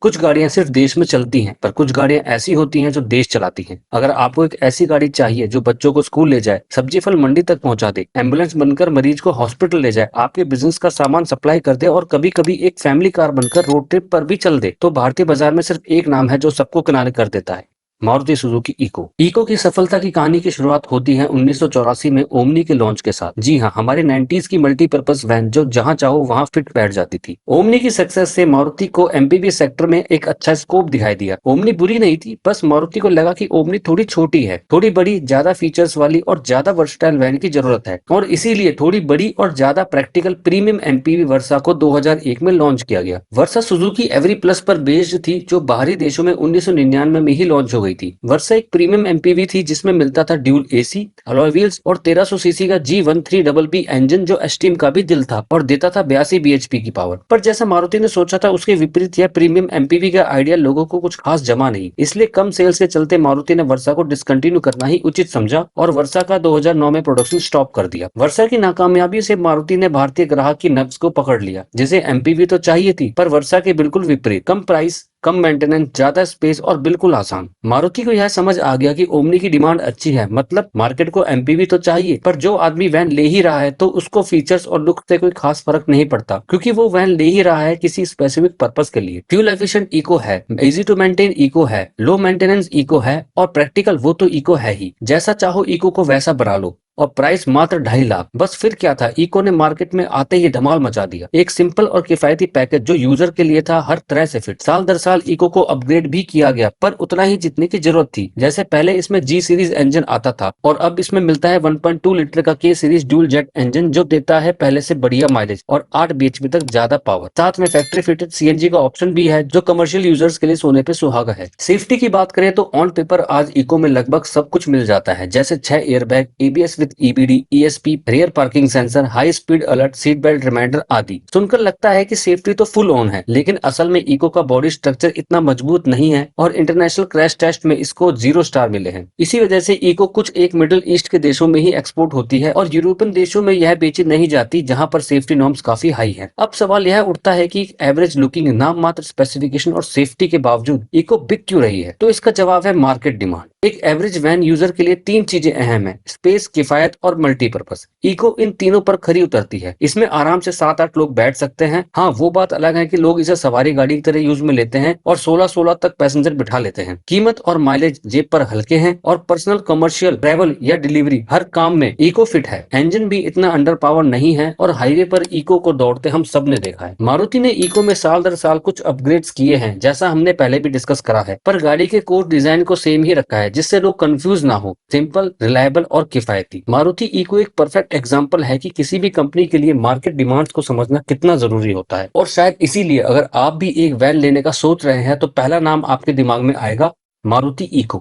कुछ गाड़ियां सिर्फ देश में चलती हैं, पर कुछ गाड़ियां ऐसी होती हैं जो देश चलाती हैं। अगर आपको एक ऐसी गाड़ी चाहिए जो बच्चों को स्कूल ले जाए, सब्जी फल मंडी तक पहुंचा दे, एम्बुलेंस बनकर मरीज को हॉस्पिटल ले जाए, आपके बिजनेस का सामान सप्लाई कर दे और कभी कभी एक फैमिली कार बनकर रोड ट्रिप पर भी चल दे, तो भारतीय बाजार में सिर्फ एक नाम है जो सबको किनारे कर देता है। Maruti Suzuki eco. इको की सफलता की कहानी की शुरुआत होती है 1984 में ओमनी के लॉन्च के साथ। जी हाँ, हमारे 90s की मल्टीपर्पज वैन जो जहां चाहो वहां फिट बैठ जाती थी। ओमनी की सक्सेस से मारुति को एमपीवी सेक्टर में एक अच्छा स्कोप दिखाई दिया। ओमनी बुरी नहीं थी, बस मारुति को लगा कि ओमनी थोड़ी छोटी है, थोड़ी बड़ी, ज्यादा फीचर्स वाली और ज्यादा वर्सटाइल वैन की जरूरत है, और इसीलिए थोड़ी बड़ी और ज्यादा प्रैक्टिकल प्रीमियम एमपीवी वर्सा को 2001 में लॉन्च किया गया। वर्सा सुजुकी एवरी प्लस पर बेस्ड थी, जो बाहरी देशों में 1999 में ही लॉन्च हो गई थी। वर्सा एक प्रीमियम एमपीवी थी जिसमें मिलता था ड्यूल एसी, अलॉय व्हील्स और 1300 सीसी का G13BB इंजन जो एस्टीम का भी दिल था और देता था 82 बीएचपी की पावर। पर जैसा मारुति ने सोचा था उसके विपरीत यह प्रीमियम एमपीवी का आइडिया लोगों को कुछ खास जमा नहीं, इसलिए कम सेल्स के चलते मारुति ने वर्सा को डिसकंटिन्यू करना ही उचित समझा और वर्सा का 2009 में प्रोडक्शन स्टॉप कर दिया। वर्सा की नाकामयाबी से मारुति ने भारतीय ग्राहक की नब्ज को पकड़ लिया, जिसे एमपीवी तो चाहिए थी पर वर्सा के बिल्कुल विपरीत, कम प्राइस, कम मेंटेनेंस, ज्यादा स्पेस और बिल्कुल आसान। मारुति को यह समझ आ गया कि ओमनी की डिमांड अच्छी है, मतलब मार्केट को एमपीवी तो चाहिए, पर जो आदमी वैन ले ही रहा है तो उसको फीचर्स और लुक से कोई खास फर्क नहीं पड़ता, क्योंकि वो वैन ले ही रहा है किसी स्पेसिफिक पर्पस के लिए। फ्यूल एफिशिएंट इको है, इजी टू मेंटेन इको है, लो मेंटेनेंस इको है और प्रैक्टिकल वो तो इको है ही। जैसा चाहो इको को वैसा बना लो, और प्राइस मात्र 2.5 लाख। बस फिर क्या था, इको ने मार्केट में आते ही धमाल मचा दिया। एक सिंपल और किफायती पैकेज जो यूजर के लिए था हर तरह से फिट। साल दर साल इको को अपग्रेड भी किया गया, पर उतना ही जितने की जरूरत थी। जैसे पहले इसमें जी सीरीज इंजन आता था और अब इसमें मिलता है 1.2 लीटर का के सीरीज ड्यूल जेट इंजन जो देता है पहले से बढ़िया माइलेज और 8 बीएचपी तक ज्यादा पावर। साथ में फैक्ट्री फिटेड सीएनजी का ऑप्शन भी है जो कमर्शियल यूजर्स के लिए सोने पे सुहागा है। सेफ्टी की बात करें तो ऑन पेपर आज इको में लगभग सब कुछ मिल जाता है, जैसे 6 airbag, ABS with EBD, ESP, rear parking sensor, high speed alert, seat belt reminder आदि। सुनकर लगता है कि सेफ्टी तो फुल ऑन है, लेकिन असल में इको का बॉडी स्ट्रक्चर इतना मजबूत नहीं है और इंटरनेशनल क्रैश टेस्ट में इसको 0 स्टार मिले हैं। इसी वजह से इको कुछ एक मिडिल ईस्ट के देशों में ही एक्सपोर्ट होती है और यूरोपियन देशों में यह बेची नहीं जाती, जहां पर सेफ्टी नॉर्म्स काफी हाई है। अब सवाल यह उठता है कि एवरेज लुकिंग, नाम मात्र स्पेसिफिकेशन और सेफ्टी के बावजूद इको बिक क्यों रही है? तो इसका जवाब है मार्केट डिमांड। एक एवरेज वैन यूजर के लिए 3 चीजें अहम है: स्पेस, किफायत और मल्टीपर्पज। इको इन तीनों पर खरी उतरती है। इसमें आराम से 7-8 लोग बैठ सकते हैं। हाँ, वो बात अलग है कि लोग इसे सवारी गाड़ी की तरह यूज में लेते हैं और 16-16 तक पैसेंजर बिठा लेते हैं। कीमत और माइलेज जेब पर हल्के हैं और पर्सनल, कमर्शियल, ट्रैवल या डिलीवरी हर काम में इको फिट है। इंजन भी इतना अंडर पावर नहीं है और हाईवे पर इको को दौड़ते हम सब ने देखा है। मारुति ने इको में साल दर साल कुछ अपग्रेड्स किए हैं, जैसा हमने पहले भी डिस्कस करा है, पर गाड़ी के कोर डिजाइन को सेम ही रखा है, जिससे लोग कंफ्यूज ना हो। सिंपल, रिलायबल और किफायती। मारुति इको एक परफेक्ट एग्जांपल है कि किसी भी कंपनी के लिए मार्केट डिमांड्स को समझना कितना जरूरी होता है। और शायद इसीलिए अगर आप भी एक वैन लेने का सोच रहे हैं तो पहला नाम आपके दिमाग में आएगा मारुति इको।